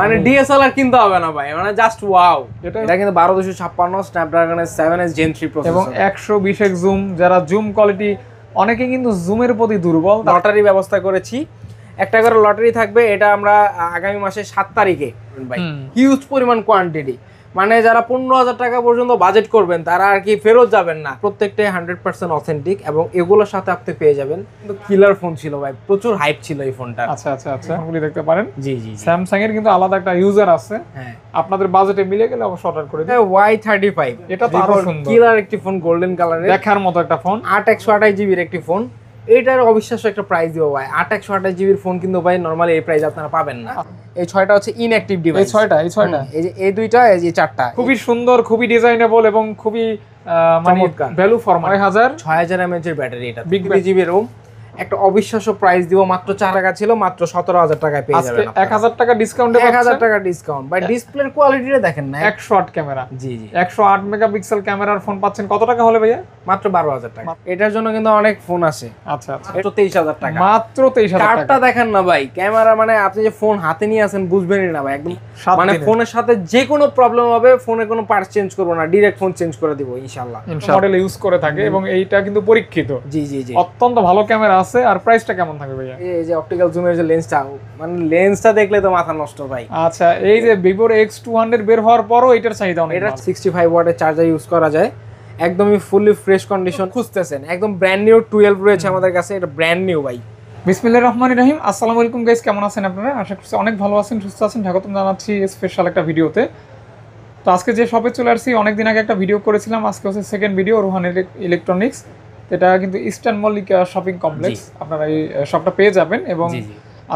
মানে ডিএসএলআর কিনতে হবে না ভাই, মানে জাস্ট ওয়াও। এটা কিন্তু 12256 স্ন্যাপড্রাগনের 7S Gen 3 প্রসেসর এবং 120x জুম। যারা জুম কোয়ালিটি, অনেকে কিন্তু জুমের প্রতি দুর্বল, লটারি ব্যবস্থা করেছি, একটা করে লটারি থাকবে। এটা আমরা আগামী মাসে 7 তারিখে ভাই, হিউজ পরিমাণ কোয়ান্টিটি, মানে যারা 15,000 টাকা পর্যন্ত বাজেট করবেন তারা আর কি ফেরত যাবেন না। প্রত্যেকটাই 100% অথেন্টিক এবং এগুলোর সাথে আপনি পেয়ে যাবেন। কিন্তু কিলার ফোন ছিল ভাই, প্রচুর হাইপ ছিল এই ফোনটা। আচ্ছা আচ্ছা আচ্ছা, ফোনগুলি দেখতে পারেন। জি জি, স্যামসাং এর কিন্তু আলাদা একটা ইউজার আছে, হ্যাঁ আপনাদের বাজেটে মিলে গেলে অবশ্যই অর্ডার করে দিন। Y35, এটা তো আরো সুন্দর, কিলার একটি ফোন, গোল্ডেন কালারের, দেখার মতো একটা ফোন। 8 জিবির একটি ফোন। এটার অবিশ্বাস্য একটা প্রাইস দিব ভাই। 8 জিবির ফোন কিন্তু ভাই নরমালি এই প্রাইস আপনারা পাবেন না। এই 6টা হচ্ছে ইনঅ্যাক্টিভ ডিভাইস। এই 6টা এই যে এই দুইটা, এই যে 4টা খুবই সুন্দর, খুবই ডিজাইনেবল এবং খুবই মানে ভ্যালু ফর মানি। 6000 mAh এর ব্যাটারি, এটা 3 জিবি রোম। একটা অবিশ্বাস্য প্রাইস দিব, মাত্র 4 টাকা ছিল, মাত্র 17,000 টাকায় পেয়ে যাবেন। 1000 টাকা ডিসকাউন্টে 1000 টাকা ডিসকাউন্ট ভাই। ডিসপ্লের কোয়ালিটিটা দেখেন না, 108 ক্যামেরা। জি জি, 108 মেগাপিক্সেল ক্যামেরার ফোন পাচ্ছেন কত টাকা হলে ভাইয়া? মাত্র 12,000 টাকা। এটার জন্য কিন্তু অনেক ফোন আছে। আচ্ছা আচ্ছা, মাত্র 23,000 টাকা। মাত্র 23,000 টাকা। কার্ডটা দেখেন না ভাই, ক্যামেরা মানে আপনি যে ফোন হাতে নিয়ে আছেন বুঝবেনই না ভাই, একদম মানে ফোনের সাথে যে কোনো প্রবলেম হবে, ফোনে কোনো পার্টস চেঞ্জ করব না, ডাইরেক্ট ফোন চেঞ্জ করে দিব ইনশাআল্লাহ। মডেল ইউজ করে থাকে এবং এইটা কিন্তু পরীক্ষিত। জি জি জি, অত্যন্ত ভালো ক্যামেরা আছে। আর প্রাইসটা কেমন থাকবে ভাইয়া? এই যে অপটিক্যাল জুমের যে লেন্সটা, মানে লেন্সটা দেখলে তো মাথা নষ্ট ভাই। আচ্ছা, এই যে ভিভোর X200 বের হওয়ার পরও এটার চাহিদা অনেক। এটা 65 ওয়াটের চার্জার ইউজ করা যায়, একদমই ফুললি ফ্রেশ কন্ডিশন খুঁজতেছেন, একদম ব্র্যান্ড নিউ 12 রয়েছে আমাদের কাছে, এটা ব্র্যান্ড নিউ ভাই। বিসমিল্লাহির রহমানির রহিম। আসসালামু আলাইকুম গাইস, কেমন আছেন আপনারা? আশা করছি অনেক ভালো আছেন, সুস্থ আছেন। স্বাগতম জানাচ্ছি স্পেশাল একটা ভিডিওতে। তো আজকে যে শপে চলে আসছি, অনেকদিন আগে একটা ভিডিও করেছিলাম, আজকে হচ্ছে সেকেন্ড ভিডিও, রোহান ইলেকট্রনিক্স। এটা কিন্তু ইস্টার্ন মল্লিকা শপিং কমপ্লেক্স, আপনারা এই শপটা পেয়ে যাবেন। এবং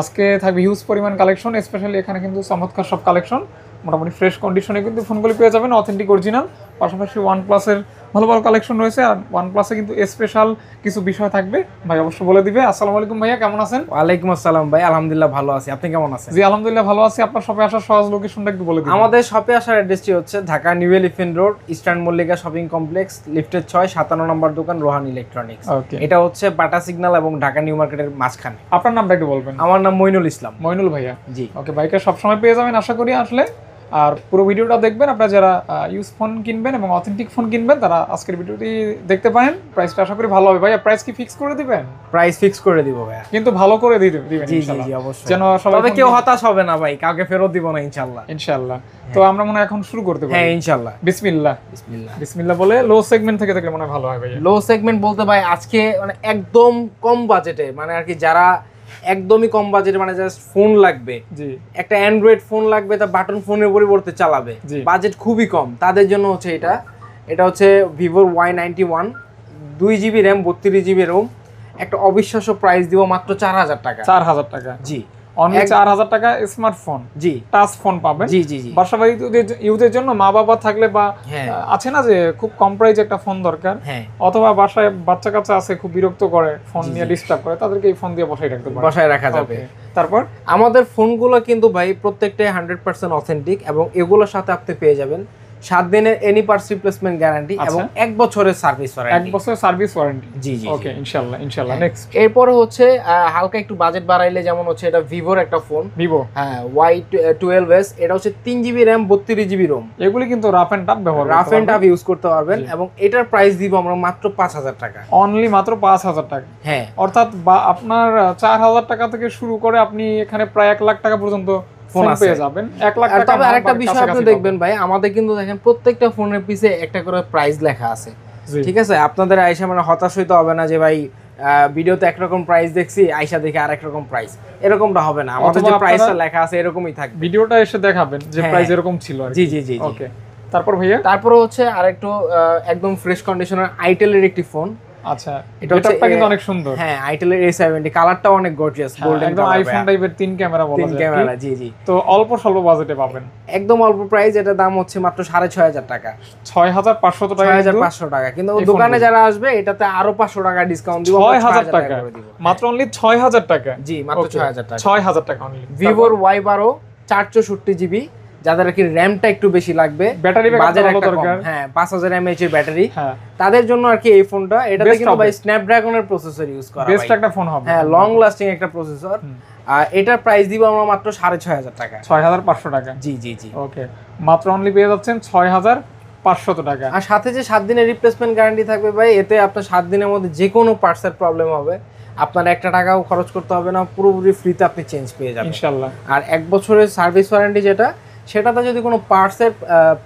আজকে থাকবে হিউজ পরিমাণ কালেকশন, স্পেশালি এখানে কিন্তু চমৎকার সব কালেকশন, মোটামুটি ফ্রেশ কন্ডিশনে কিন্তু ফোনগুলি পেয়ে যাবেন, অথেন্টিক অরিজিনাল। পাশাপাশি OnePlus-এর ভালো ভালো কালেকশন রয়েছে, আর OnePlus-এ কিন্তু স্পেশাল কিছু বিষয় থাকবে, ভাই অবশ্যই বলে দিবে। আসসালামু আলাইকুম ভাইয়া, কেমন আছেন? ওয়ালাইকুম আসসালাম ভাই, আলহামদুলিল্লাহ ভালো আছি, আপনি কেমন আছেন? জি আলহামদুলিল্লাহ ভালো আছি। আপনার শপে আসার সহজ লোকেশনটা একটু বলে দিন। আমাদের শপে আসার অ্যাড্রেসটি হচ্ছে Dhaka new elephant road, eastern Mallika shopping complex, লিফটের 6, 57 নম্বর দোকান, রোহান ইলেকট্রনিক্স। এটা হচ্ছে বাটা সিগন্যাল এবং ঢাকা নিউ মার্কেটের মাঝখানে। আপনার নামটা একটু বলবেন। আমার নাম মইনুল ইসলাম। মইনুল ভাইয়া, জি। ওকে, বাইকে সবসময় পেয়ে যাবেন আশা করি আসলে। আর পুরো ভিডিওটা দেখবেন, আপনারা যারা ইউজ ফোন কিনবেন এবং অথেন্টিক ফোন কিনবেন তারা আজকের ভিডিওটি দেখতে পারেন। প্রাইসটা আশা করি ভালো হবে। ভাইয়া প্রাইস কি ফিক্স করে দিবেন? প্রাইস ফিক্স করে দিব ভাইয়া, কিন্তু ভালো করে দিবেন। জি জি জি, অবশ্যই, যেন সবাই তবে কেউ হতাশ হবে না ভাই, কাউকে ফেরত দিব না ইনশাআল্লাহ। ইনশাআল্লাহ। তো আমরা মনে হয় এখন শুরু করতে পারি। হ্যাঁ ইনশাআল্লাহ। বিসমিল্লাহ বিসমিল্লাহ বিসমিল্লাহ বলে লো সেগমেন্ট থেকে দেখলে মনে হয় ভালো হয় ভাইয়া। লো সেগমেন্ট বলতে ভাই আজকে মানে একদম কম বাজেটে, মানে আর কি যারা একদমই কম বাজেটে, মানে জাস্ট ফোন লাগবে, জি, একটা অ্যান্ড্রয়েড ফোন লাগবে, তা বাটন ফোনের পরিবর্তে চালাবে, বাজেট খুবই কম, তাদের জন্য হচ্ছে এটা হচ্ছে ভিভোর Y91, 2 GB RAM, 32 GB ROM. একটা অবিশ্বাস্য প্রাইস দিব, মাত্র 4,000 টাকা। 4,000 টাকা, জি, অনলি 4,000 টাকা স্মার্টফোন, জি, টাচ ফোন পাবেন। জি জি জি, বাসাবাড়ি ইউজের জন্য মা বাবা থাকলে বা আছে না যে খুব কম প্রাইজে একটা ফোন দরকার, অথবা বাসায় বাচ্চা কাচ্চা আছে খুব বিরক্ত করে, ফোন নিয়ে ডিস্টার্ব করে, তাদেরকে এই ফোন দিয়ে বসায় রাখা যাবে। তারপর আমাদের ফোনগুলো কিন্তু ভাই প্রত্যেকটাই 100% অথেন্টিক এবং এগুলোর সাথে আপনি পেয়ে যাবেন 7 দিনের এনি পার্টস রিপ্লেসমেন্ট গ্যারান্টি এবং 1 বছরের সার্ভিস ওয়ারেন্টি। 1 বছরের সার্ভিস ওয়ারেন্টি, জি জি, ওকে, ইনশাআল্লাহ ইনশাআল্লাহ। নেক্সট এরপরে হচ্ছে হালকা একটু বাজেট বাড়াইলে, যেমন হচ্ছে এটা ভিভোর একটা ফোন, ভিভো, হ্যাঁ, Y12s। এটা হচ্ছে 3 জিবি র্যাম, 32 জিবি রোম। এগুলি কিন্তু রাফ এন্ড টাফ ব্যবহার, রাফ এন্ড টাফ ইউজ করতে পারবেন এবং এটার প্রাইস দিব আমরা মাত্র 5,000 টাকা, অনলি মাত্র 5,000 টাকা। হ্যাঁ, অর্থাৎ আপনার 4,000 টাকা থেকে শুরু করে আপনি এখানে প্রায় 1 লাখ টাকা পর্যন্ত ফোন পেয়ে যাবেন। 1 লাখ টাকা। তবে আরেকটা বিষয় আপনি দেখবেন ভাই, আমাদের কিন্তু দেখেন প্রত্যেকটা ফোনের পিছে একটা করে প্রাইস লেখা আছে, ঠিক আছে? আপনাদের আইসা মানে হতাশ হইতে হবে না যে ভাই ভিডিওতে একরকম প্রাইস দেখছি, আইসা দেখে আরেক রকম প্রাইস, এরকমটা হবে না। আমাদের যে প্রাইসটা লেখা আছে এরকমই থাকবে, ভিডিওটা এসে দেখাবেন যে প্রাইস এরকম ছিল। জি জি জি, ওকে। তারপর ভাইয়া, তারপর হচ্ছে আরেকটু একদম ফ্রেশ কন্ডিশনের আইটেলের একটি ফোন। আচ্ছা, এটা কিন্তু অনেক সুন্দর। হ্যাঁ, আইটেলের A70, কালারটা অনেক গর্জিয়াস, গোল্ডেন একদম আইফোন টাইপের 3 ক্যামেরা বলা যায়, 3 ক্যামেরা, জি জি। তো অল্প স্বল্প বাজেটে পাবেন, একদম অল্প প্রাইস। এটা দাম হচ্ছে মাত্র 6,500 টাকা, 6,500 টাকা, 6,500 টাকা। কিন্তু দোকানে যারা আসবে এটাতে আরো 500 টাকা ডিসকাউন্ট দিব, 6,000 টাকা মাত্র, অনলি 6,000 টাকা। জি, মাত্র 6,000 টাকা, 6,000 টাকা অনলি। ভিভোর Y12, 464 জিবি, যাদের কি র‍্যামটা একটু বেশি লাগবে, ব্যাটারি বাজেট একটা দরকার, হ্যাঁ, 5,000 mAh এর ব্যাটারি, তাদের জন্য আর কি এই ফোনটা। এটাতে কিন্তু ভাই স্ন্যাপড্রাগনের প্রসেসর ইউজ করা, বেস্ট একটা ফোন হবে, হ্যাঁ, লং লাস্টিং একটা প্রসেসর। আর এটার প্রাইস দিব আমরা মাত্র 6500 টাকা। 6500 টাকা। জি জি জি। ওকে, মাত্র অনলি পেয়ে যাচ্ছেন 6500 টাকা। আর সাথে যে 7 দিনের রিপ্লেসমেন্ট গ্যারান্টি থাকবে ভাই, এতে আপনার 7 দিনের মধ্যে যে কোনো পার্টসের প্রবলেম হবে আপনার 1 টাকাও খরচ করতে হবে না, পুরোপুরি ফ্রিতে আপনি চেঞ্জ পেয়ে যাবেন ইনশাআল্লাহ। আর 1 বছরের সার্ভিস ওয়ারেন্টি যেটা, সেটাতে যদি কোনো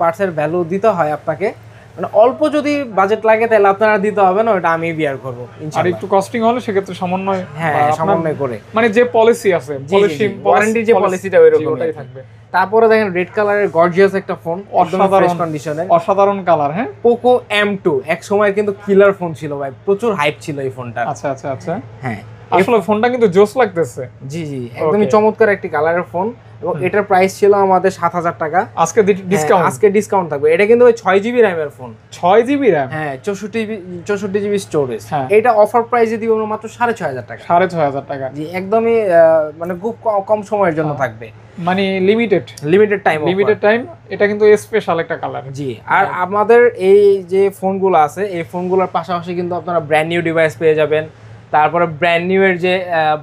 পার্টসের ভ্যালু দিতে হয় আপনাকে, মানে অল্প যদি বাজেট লাগে তাহলে আপনারা দিতে হবে না, ওটা আমি বিয়ার করবো আর ইনশাআল্লাহ। একটু কস্টিং হলে সেক্ষেত্রে সমন্বয়, হ্যাঁ সমন্বয় করে, মানে যে পলিসি আছে, পলিসি ওয়ারেন্টি যে পলিসিটা ওই রকমই ওটাই থাকবে। তারপরে দেখেন রেড কালারের গর্জিয়াস একটা ফোন, অসাধারণ কন্ডিশনে, অসাধারণ কালার। হ্যাঁ, পোকো M2 এক সময় কিন্তু কিলার ফোন ছিল ভাই, প্রচুর হাইপ ছিল এই ফোনটা। আচ্ছা আচ্ছা আচ্ছা, হ্যাঁ আসলে ফোনটা কিন্তু জোস লাগতেছে। জি জি, একদমই চমৎকার একটি কালারের ফোন, এবং এটার প্রাইস ছিল আমাদের 7000 টাকা। আজকে ডিসকাউন্ট, আজকে ডিসকাউন্ট থাকবে। এটা কিন্তু ওই 6GB র্যামের ফোন, 6GB র্যাম, হ্যাঁ 64GB স্টোরেজ। হ্যাঁ। এটা অফার প্রাইসে দিব আমরা মাত্র 6500 টাকা। 6500 টাকা। জি, একদমই মানে খুব কম সময়ের জন্য থাকবে, মানে লিমিটেড টাইম। এটা কিন্তু স্পেশাল একটা কালার। জি, আর আমাদের এই যে ফোনগুলো আছে, এই ফোনগুলোর পাশাপাশি কিন্তু আপনারা ব্র্যান্ড নিউ ডিভাইস পেয়ে যাবেন। তারপরে ব্র্যান্ড নিউ এর যে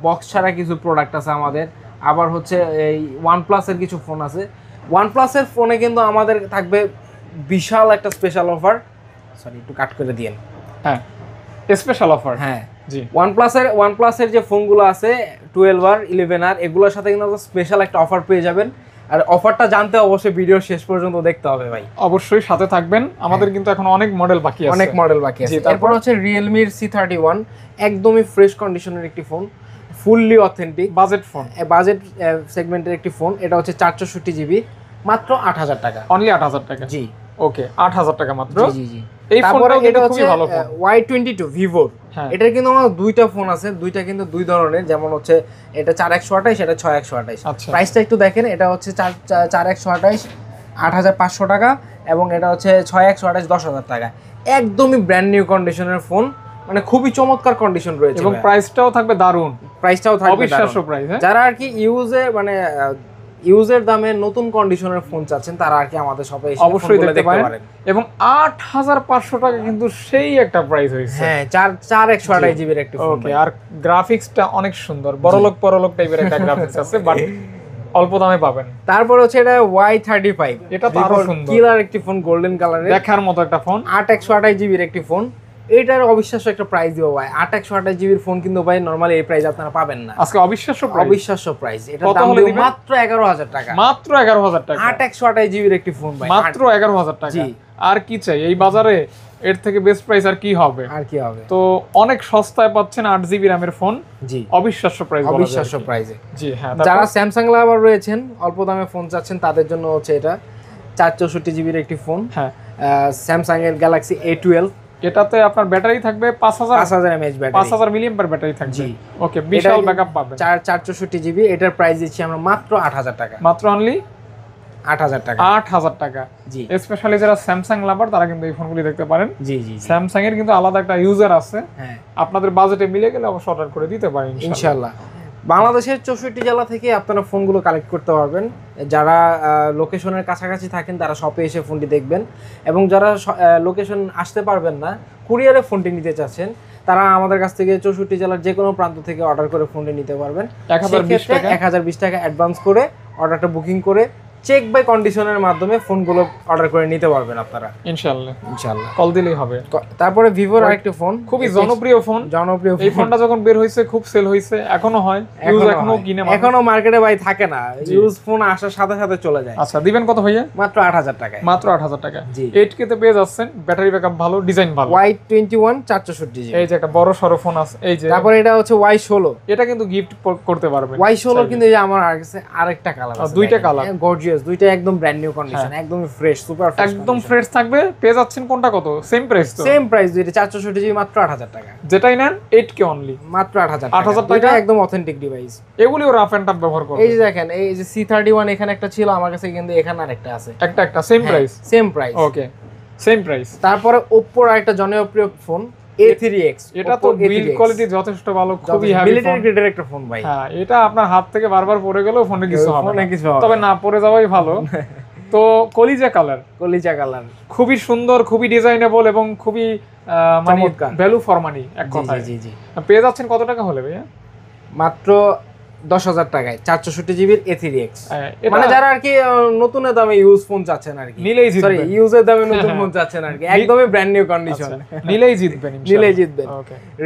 বক্স ছাড়া কিছু প্রোডাক্ট আছে আমাদের, আবার হচ্ছে এই OnePlus এর কিছু ফোন আছে। OnePlus এর ফোনে কিন্তু আমাদের থাকবে বিশাল একটা স্পেশাল অফার, সরি একটু কাট করে দিয়েন। হ্যাঁ, স্পেশাল অফার। হ্যাঁ জি, OnePlus এর যে ফোনগুলো আছে 12R 11R, এগুলোর সাথে কিন্তু স্পেশাল একটা অফার পেয়ে যাবেন। আর অফারটা জানতে অবশ্যই ভিডিও শেষ পর্যন্ত দেখতে হবে ভাই, অবশ্যই সাথে থাকবেন। আমাদের কিন্তু এখন অনেক মডেল বাকি আছে, অনেক মডেল বাকি আছে। তারপর হচ্ছে Realme C31, একদমই ফ্রেশ কন্ডিশনের একটি phone, fully authentic budget phone, budget সেগমেন্টের একটি ফোন। এটা হচ্ছে 464GB, মাত্র 8000 টাকা। অনলি 8000 টাকা। জি ওকে, 8000 টাকা মাত্র। জি জি। এই ফোনটাও এটা কিন্তু হচ্ছে খুবই ভালো ফোন, Y22 Vivo। হ্যাঁ, এটার কিন্তু আমার দুইটা ফোন আছে, দুইটা কিন্তু দুই ধরনের, যেমন হচ্ছে এটা 4128, এটা 6128। আচ্ছা, প্রাইসটা একটু দেখেন, এটা হচ্ছে 4128 8500 টাকা, এবং এটা হচ্ছে 6128 10000 টাকা। একদমই ব্র্যান্ড নিউ কন্ডিশনের ফোন, মানে খুবই চমৎকার কন্ডিশন রয়েছে, এবং প্রাইসটাও থাকবে দারুণ, প্রাইসটাও থাকবে অবিশ্বাস্য প্রাইস। যারা আর কি ইউজের দামে নতুন কন্ডিশনের ফোন চাচ্ছেন, তারা আর কি আমাদের শপে এসে অবশ্যই দেখতে পারেন। এবং 8500 টাকা কিন্তু সেই একটা প্রাইস হয়েছে। হ্যাঁ, 4128GB এর একটা ফোন। ওকে, আর গ্রাফিক্সটা অনেক সুন্দর, বড়লোক টাইপের একটা গ্রাফিক্স আছে, বাট অল্প দামে পাবেন। তারপর হচ্ছে এটা Y35, এটা তো আরো সুন্দর, কিলার একটি ফোন, গোল্ডেন কালারের, দেখার মতো একটা ফোন, 8128GB এর একটি ফোন। এটার অবিশ্বাস্য একটা প্রাইস দিব ভাই, 8128GB এর ফোন কিন্তু ভাই নরমালি এই প্রাইস আপনারা পাবেন না, আজকে অবিশ্বাস্য প্রাইস। এটা দাম দিব মাত্র 11000 টাকা, মাত্র 11000 টাকা। 8128GB এর একটি ফোন ভাই, মাত্র 11000 টাকা। জি, আর কি চাই এই বাজারে, এর থেকে বেস্ট প্রাইস আর কি হবে? তো অনেক সস্তায় পাচ্ছেন 8GB র্যামের ফোন। জি, অবিশ্বাস্য প্রাইসে। জি হ্যাঁ, যারা স্যামসাং লাভার রয়েছেন, অল্প দামে ফোন চাচ্ছেন, তাদের জন্য হচ্ছে এটা 464GB এর একটি ফোন। হ্যাঁ, স্যামসাং এর গ্যালাক্সি A12। এটাতে আপনার ব্যাটারি থাকবে 5000 mAh ব্যাটারি, 5000 মিলিঅ্যাম্পিয়ার ব্যাটারি থাকবে। জি, ওকে, বিশাল ব্যাকআপ পাবেন। 464GB, এটার প্রাইস দিচ্ছি আমরা মাত্র 8000 টাকা, মাত্র অনলি 8000 টাকা। 8000 টাকা। জি, স্পেশালি যারা স্যামসাং লাভার, তারা কিন্তু এই ফোনগুলি দেখতে পারেন। জি জি। স্যামসাং এর কিন্তু আলাদা একটা ইউজার আছে, হ্যাঁ, আপনাদের বাজেটে মিলে গেলে অবশ্যই অর্ডার করে দিতে পারেন ইনশাআল্লাহ। বাংলাদেশের 64 জেলা থেকে আপনারা ফোনগুলো কালেক্ট করতে পারবেন। যারা লোকেশনের কাছাকাছি থাকেন, তারা শপে এসে ফোনটি দেখবেন, এবং যারা লোকেশন আসতে পারবেন না, কুরিয়ারে ফোনটি নিতে চাচ্ছেন, তারা আমাদের কাছ থেকে 64 জেলার যে কোনো প্রান্ত থেকে অর্ডার করে ফোনটি নিতে পারবেন। 1020 টাকা অ্যাডভান্স করে অর্ডারটা বুকিং করে চেক বাই কন্ডিশনের মাধ্যমে ফোনগুলো অর্ডার করে নিতে পারবেন আপনারা, ইনশাআল্লাহ। কল দিলেই হবে। তারপরে ভিভোর আরেকটা ফোন, খুবই জনপ্রিয় ফোন। এই ফোনটা যখন বের হয়েছে খুব সেল হয়েছে, এখনো হয়, এখনো মার্কেটে ভাই থাকে না, ইউজ ফোন আসার সাথে সাথে চলে যায়। আচ্ছা, দিবেন কত ভাইয়া? মাত্র 8000 টাকায়। মাত্র 8000 টাকা। জি, 8K তে পেয়ে যাচ্ছেন, ব্যাটারি ব্যাকআপ ভালো, ডিজাইন ভালো। Y21 464GB, এই যে একটা বড় সরো ফোন আছে, এই যে। তারপরে এটা হচ্ছে Y16, এটা কিন্তু গিফট করতে পারবেন। Y16 কিন্তু এই যে আমার কাছে আরেকটা কালার আছে, দুইটা কালার গর্জিয়াস, দুইটা একদম ব্র্যান্ড নিউ কন্ডিশন, একদম ফ্রেশ, সুপার ফ্রেশ, একদম ফ্রেশ থাকবে। পেয়ে যাচ্ছেন কোনটা কত? সেম প্রাইস তো? সেম প্রাইস, দুইটা 464GB মাত্র 8000 টাকা। যেটাই নেন 8K অনলি, মাত্র 8000 টাকা। একদম অথেন্টিক ডিভাইস। এগুলিও রাফ এন্ড টাফ ব্যবহার করবে। এই যে দেখেন, এই যে C31 এখানে একটা ছিল আমার কাছে, কিন্তু এখানে আরেকটা আছে, একটা সেম প্রাইস, সেম প্রাইস। ওকে, সেম প্রাইস। তারপরে Oppo এর একটা জনপ্রিয় ফোন A3X, এটা তো বিল্ড কোয়ালিটি যথেষ্ট ভালো, খুবই হেভি মিলিটারি গ্রেডের একটা ফোন ভাই। হ্যাঁ, এটা আপনার হাত থেকে বারবার পড়ে গেলেও ফোনে কিছু হবে না, কিছু হবে তবে না পড়ে যাওয়াই ভালো। তো কলিজা কালার, খুবই সুন্দর, খুবই ডিজাইনেবল, এবং খুবই মানে ভ্যালু ফর মানি এক কথায়। জি জি জি। পেয়ে যাচ্ছেন কত টাকা হলে ভাইয়া? মাত্র 10,000 টাকায় 464 জিবির A3X, মানে যারা আর কি নতুন দামে ইউজ ফোন চাচ্ছেন আর কি, নিলেই জিতবেন, সরি ইউজের দামে নতুন ফোন চাচ্ছেন আর কি, একদমই ব্র্যান্ড নিউ কন্ডিশন, নিলেই জিতবেন ইনশাআল্লাহ, নিলেই জিতবেন।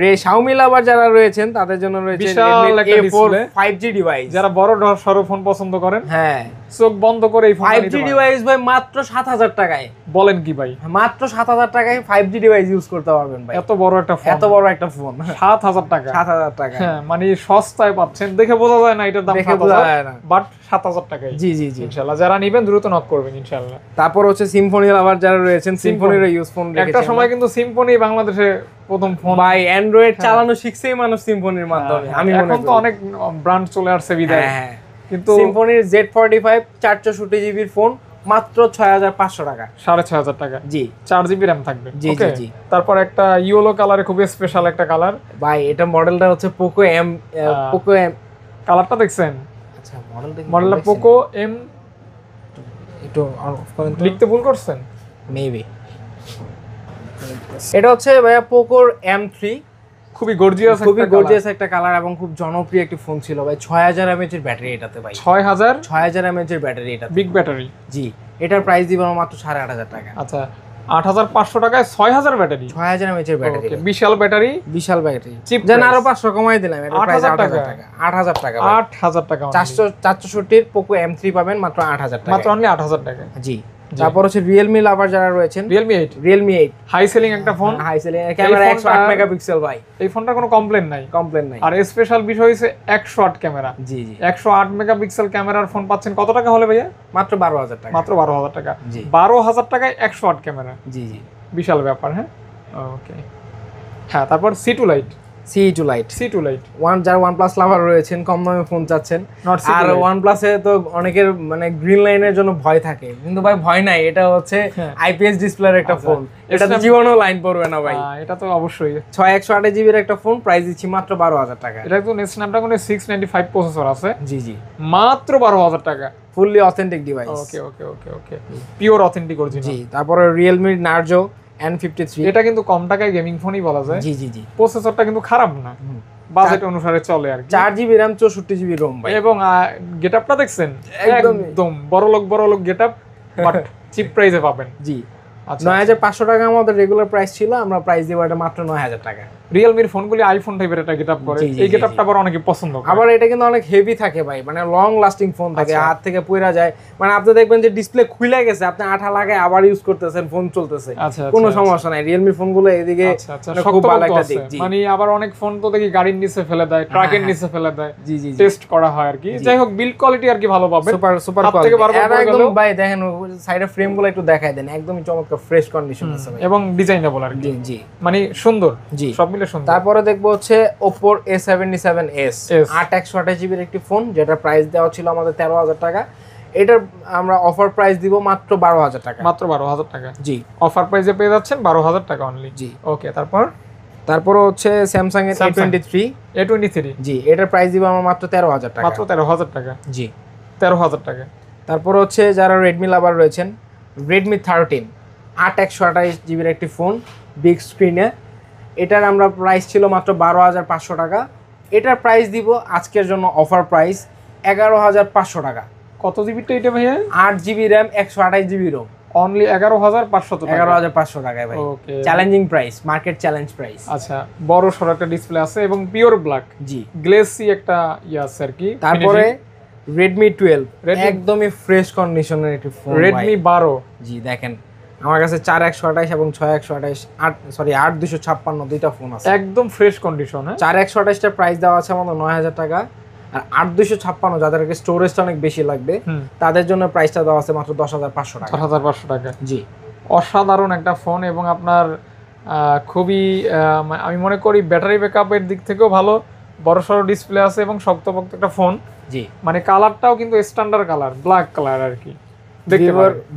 রে Xiaomi লাভার যারা রয়েছেন তাদের জন্য রয়েছে বিশাল একটা ডিসপ্লে 5G ডিভাইস, যারা বড় সরো ফোন পছন্দ করেন, হ্যাঁ চোখ বন্ধ করে এই ফোনটা নিতে 5G পারেন। ডিভাইস ভাই মাত্র 7,000 টাকায়, বলেন কি ভাই, মাত্র 7,000 টাকায় 5G ডিভাইস ইউজ করতে পারবেন ভাই, এত বড় একটা ফোন, এত বড় একটা ফোন 7,000 টাকা, 7,000 টাকা, হ্যাঁ মানে সস্তায় পাচ্ছেন, দেখে বোঝা যায় না এটার দাম 7,000, বাট 7,000 টাকায়। জি জি জি ইনশাআল্লাহ যারা নেবেন দ্রুত নক করবেন ইনশাআল্লাহ। তারপর হচ্ছে সিম্ফনি লাভার যারা রয়েছেন, সিম্ফনির ইউজ ফোন রেখেছেন, একটা সময় কিন্তু সিম্ফনি বাংলাদেশে প্রথম ফোন, ভাই অ্যান্ড্রয়েড চালানো শিখছেই মানুষ সিম্ফনির মাধ্যমে, আমি মনে এখন করি তো অনেক ব্র্যান্ড চলে আসছে বিদায়, হ্যাঁ কিন্তু সিম্ফনির Z45 464 জিবির ফোন মাত্র 6,500 টাকা, 6,500 টাকা, জি 4 জিবি র্যাম থাকবে। জি ওকে, জি। তারপর একটা ইয়েলো কালারে খুবই স্পেশাল একটা কালার, ভাই এটা মডেলটা হচ্ছে পোকো এম, পোকো এম, কালারটা দেখছেন, আচ্ছা মডেলটা পোকো এম, একটু অফ করেন তো, লিখতে ভুল করছেন মেবি, এটা হচ্ছে ভাইয়া পোকোর M3, খুবই গর্জিয়াস, খুবই গর্জিয়াস একটা কালার এবং খুব জনপ্রিয় একটা ফোন ছিল ভাই, 6000 mAh এর ব্যাটারি এটাতে ভাই, 6000 mAh এর ব্যাটারি এটা, বিগ ব্যাটারি, জি এটার প্রাইস দিব মাত্র 8,500 টাকা, আচ্ছা 8,500 টাকায় 6,000 ব্যাটারি, 6000 mAh এর ব্যাটারি, বিশাল ব্যাটারি, বিশাল ব্যাটারি, চিপ জান আরো 500 কমাই দিলাম, এটার প্রাইস 8,000 8,000 টাকা, 8,000 টাকা, 8,000 টাকা, 464 এর পোকো M3 পাবেন মাত্র 8,000 টাকা, মাত্র অনলি 8,000 টাকা। জি তারপর হচ্ছে Realme লাভার যারা রয়েছেন, Realme 8 হাই সেলিং একটা ফোন, হাই সেলিং, ক্যামেরা 108 মেগাপিক্সেল ভাই, এই ফোনটার কোনো কমপ্লেন নাই, নাই, আর স্পেশাল বিষয় হচ্ছে 108 ক্যামেরা, জি জি 108 মেগাপিক্সেল ক্যামেরার ফোন পাচ্ছেন কত টাকা হলে ভাইয়া? মাত্র 12,000 টাকা, মাত্র 12,000 টাকা, জি 12,000 টাকায় 108 ক্যামেরা, জি জি বিশাল ব্যাপার। হ্যাঁ ওকে, হ্যাঁ তারপর C2 লাইট, C2 লাইট, যারা OnePlus লাভার রয়েছেন, কম দামে ফোন চাচ্ছেন, আর OnePlus এ তো অনেকের মানে গ্রিন লাইনের জন্য ভয় থাকে, কিন্তু ভাই ভয় নাই, এটা হচ্ছে IPS ডিসপ্লের একটা ফোন, এটা তো জীবনেও লাইন পড়বে না ভাই, এটা তো অবশ্যই 128 জিবির একটা ফোন, প্রাইস দিচ্ছি মাত্র 12,000 টাকা, এটা তো স্ন্যাপড্রাগন 695 প্রসেসর আছে, জি জি মাত্র 12,000 টাকা, ফুললি অথেন্টিক ডিভাইস, ওকে ওকে ওকে ওকে, পিওর অথেন্টিক অরিজিনাল। জি তারপরে Realme Narzo N53, এটা কিন্তু কম টাকায় গেমিং ফোনই বলা যায়, জি জি জি প্রসেসরটা কিন্তু খারাপ না, বাজেট অনুসারে চলে আর কি, 4GB RAM 64GB ROM ভাই, এবং গেটআপটা দেখছেন একদম বড়লোক গেটআপ, বাট চিপ প্রাইসে পাবেন। জি আচ্ছা 9,500 টাকা আমাদের রেগুলার প্রাইস ছিল, আমরা প্রাইস দিব এটা মাত্র 9,000 টাকা। রিয়েলমির ফোনগুলি আইফোন টাইপের একটা গেটআপ করে, এই গেটআপটা আবার অনেকে পছন্দ করে, আবার এটা কিন্তু অনেক হেভি থাকে ভাই, মানে লং লাস্টিং ফোন থাকে, হাত থেকে পড়া যায়, মানে আপনি দেখবেন যে ডিসপ্লে খুলে গেছে, আপনি আঠা লাগায় আবার ইউজ করতেছেন, ফোন চলতেছে, কোনো সমস্যা নাই। রিয়েলমি ফোনগুলো এদিকে খুব ভালো একটা দিক, মানে আবার অনেক ফোন তো দেখি গাড়ির নিচে ফেলে দেয়, ট্রাকের নিচে ফেলে দেয়, জি জি টেস্ট করা হয় আর কি। যাই হোক বিল্ড কোয়ালিটি আর কি ভালো পাবেন, সুপার কোয়ালিটি একদম ভাই। দেখেন সাইডের ফ্রেমগুলো একটু দেখাই দেন, একদমই চমৎকার ফ্রেশ কন্ডিশন আছে ভাই, এবং ডিজাইনেবল আর কি, জি মানে সুন্দর, জি সব মিলে সুন্দর। তারপরে দেখবো হচ্ছে Oppo A77s 8/128GB এর একটি ফোন, যেটা প্রাইস দেওয়া ছিল আমাদের 13,000 টাকা, এটার আমরা অফার প্রাইস দিব মাত্র 12,000 টাকা, মাত্র 12,000 টাকা, জি অফার প্রাইসে পেয়ে যাচ্ছেন 12,000 টাকা অনলি, জি ওকে। তারপর হচ্ছে Samsung এর A23, জি এটার প্রাইস দিব আমরা মাত্র 13,000 টাকা, মাত্র 13,000 টাকা, জি 13,000 টাকা। তারপর হচ্ছে যারা Redmi লাভার রয়েছেন, Redmi 13 8/128GB এর একটি ফোন, বিগ স্ক্রিনে, এটার আমরা প্রাইস ছিল মাত্র 12,500 টাকা, এটার প্রাইস দিব আজকের জন্য অফার প্রাইস 11,500 টাকা। কত জিবিটা এটা ভাইয়া? 8GB RAM 128GB ROM, only 11,500 টাকা, 11,500 টাকায় ভাই, okay challenging price, market challenge price. আচ্ছা বড় সরো একটা ডিসপ্লে আছে এবং পিওর ব্ল্যাক, জি গ্লেসি একটা আছে আর কি। তারপরে Redmi 12 একদমই ফ্রেশ কন্ডিশনের একটি ফোন, Redmi 12, জি দেখেন আমার কাছে 4/128 এবং 6/128 8/256 দুইটা ফোন আছে, একদম ফ্রেশ কন্ডিশন। হ্যাঁ 4/128 টার প্রাইস দেওয়া আছে আমাদের 9,000 টাকা, আর 8/256 যাদেরকে স্টোরেজটা অনেক বেশি লাগবে তাদের জন্য প্রাইসটা দেওয়া আছে মাত্র 10,500 টাকা, 10,500 টাকা, জি অসাধারণ একটা ফোন। এবং আপনার খুবই আমি মনে করি ব্যাটারি ব্যাকআপের দিক থেকেও ভালো, বড়সড় ডিসপ্লে আছে এবং শক্তপোক্ত একটা ফোন, জি মানে কালারটাও কিন্তু স্ট্যান্ডার্ড কালার, ব্ল্যাক কালার আর কি।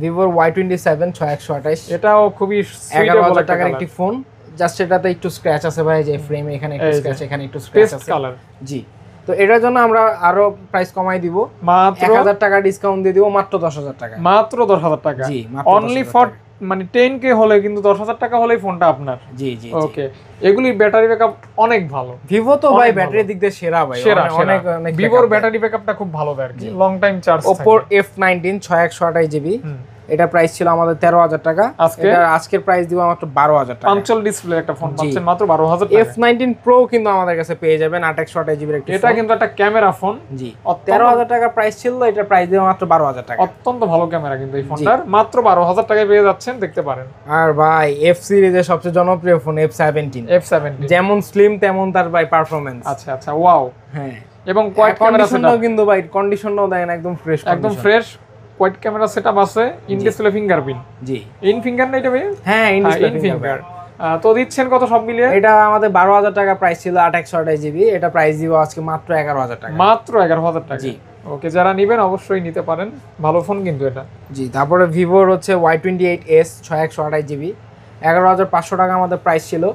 Vivo Y27 6/128, এটাও খুবই 11,000 টাকার একটি ফোন, জাস্ট এটাতে একটু স্ক্র্যাচ আছে ভাই, যে ফ্রেমে এখানে একটু স্ক্র্যাচ, এখানে একটু স্ক্র্যাচ আছে কালার, জি তো এটার জন্য আমরা আরো প্রাইস কমাই দিব, মাত্র 1,000 টাকা ডিসকাউন্ট দিয়ে দিব, মাত্র 10,000 টাকা, মাত্র 10,000 টাকা, জি অনলি ফর মানে 10K হলে কিন্তু 10,000 টাকা হলেই ফোনটা আপনার। জি জি ওকে, এগুলির ব্যাটারি ব্যাকআপ অনেক ভালো। ভিভো তো ভাই ব্যাটারির দিক দিয়ে সেরা ভাই, অনেক ভিভোর ব্যাটারি ব্যাকআপটা খুব ভালো দেয় আর কি, long time charge. Oppo F19 6128GB, এটা প্রাইস ছিল আমাদের 13,000 টাকা, এটা আজকের প্রাইস দিব মাত্র 12,000 টাকা। পাঞ্চল ডিসপ্লে একটা ফোন পাচ্ছেন মাত্র 12,000 টাকা। F19 Pro কিন্তু আমাদের কাছে পেয়ে যাবেন 8128GB এর একটা, এটা কিন্তু একটা ক্যামেরা ফোন। জি 13,000 টাকা প্রাইস ছিল, এটা প্রাইস দিব মাত্র 12,000 টাকা। অত্যন্ত ভালো ক্যামেরা কিন্তু এই ফোনটার, মাত্র 12,000 টাকায় পেয়ে যাচ্ছেন, দেখতে পারেন। আর ভাই F সিরিজের সবচেয়ে জনপ্রিয় ফোন F17, যেমন স্লিম তেমন তার ভাই পারফরম্যান্স। আচ্ছা আচ্ছা, ওয়াও। হ্যাঁ, এবং কোয়াড ক্যামেরা সেটআপ কিন্তু ভাই কন্ডিশনটাও দেখেন একদম ফ্রেশ, একদম ফ্রেশ। কোয়াড ক্যামেরা সেটআপ আছে, in display fingerprint. G, in finger না এটা ভাই? হ্যাঁ, ইন ডিসপ্লে ফিঙ্গার। তো দিচ্ছেন কত সব মিলিয়ে? এটা আমাদের 12,000 টাকা প্রাইস ছিল 8128GB, এটা প্রাইস দিব আজকে মাত্র 11,000 টাকা। মাত্র 11,000 টাকা। জি ওকে, যারা নেবেন অবশ্যই নিতে পারেন, ভালো ফোন কিন্তু এটা। জি, তারপরে ভিভোর হচ্ছে Y28s 6128GB, 11,500 টাকা আমাদের প্রাইস ছিল,